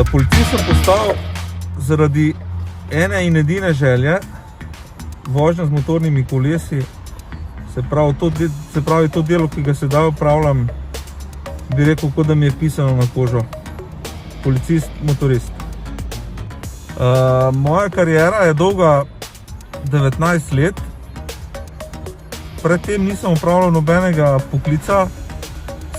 Policist sem postal zaradi ene in edine želje, vožnja z motornimi kolesi, se pravi to delo, ki ga sedaj opravljam, bi rekel, kot da mi je pisano na kožo. Policist, motorist. Moja kariera je dolga 19 let. Predtem nisem opravljal nobenega poklica,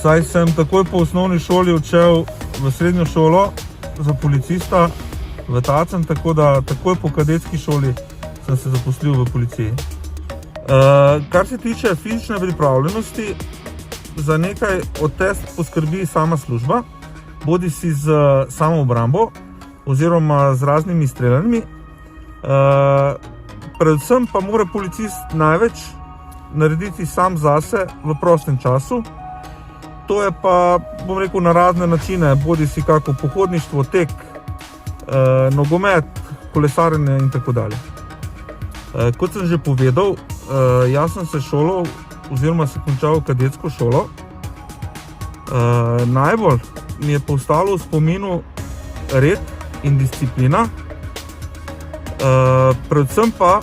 saj sem takoj po osnovni šoli odšel v srednjo šolo za policista v Tacen, tako da takoj po kadetski šoli sem se zaposlil v policiji. Kar se tiče fizične pripravljenosti, za nekaj od test poskrbi sama služba, bodisi z samoobrambo oziroma z raznimi streljanji. Predvsem pa mora policist največ narediti sam zase v prostem času. To je pa, bom rekel, na razne načine, bodisi kako pohodništvo, tek, nogomet, kolesarjenje in tako dalje. Kot sem že povedal, jaz sem se šolal oziroma se končal kadetsko šolo. Najbolj mi je pa ostalo v spominu red in disciplina, predvsem pa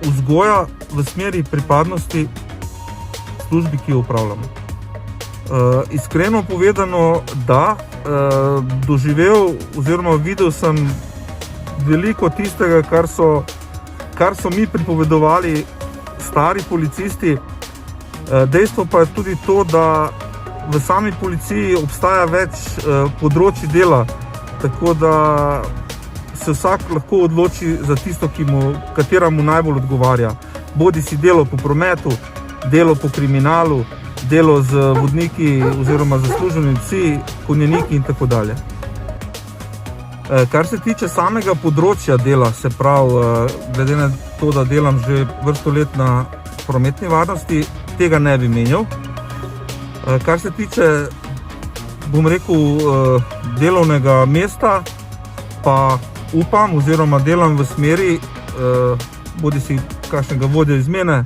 vzgoja v smeri pripadnosti službi, ki jo upravljamo. Iskreno povedano, da, doživel oziroma videl sem veliko tistega, kar so mi pripovedovali stari policisti. Dejstvo pa je tudi to, da v sami policiji obstaja več področij dela, tako da se vsak lahko odloči za tisto, katera mu najbolj odgovarja. Bodisi delo po prometu, delo po kriminalu, delo z vodniki oziroma zasluženi psi, konjeniki in tako dalje. Kar se tiče samega področja dela, se pravi, glede na to, da delam že vrsto let na prometni varnosti, tega ne bi menjal. Kar se tiče, bom rekel, delovnega mesta, pa upam oziroma delam v smeri bodisi kakšnega vodja izmene,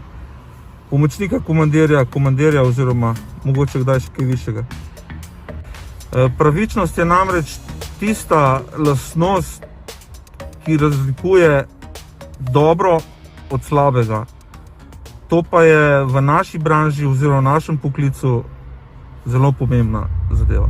pomočnika komandirja oziroma mogoče kdaj še kaj višjega. Pravičnost je namreč tista lastnost, ki razlikuje dobro od slabega. To pa je v naši branži oziroma v našem poklicu zelo pomembna zadeva.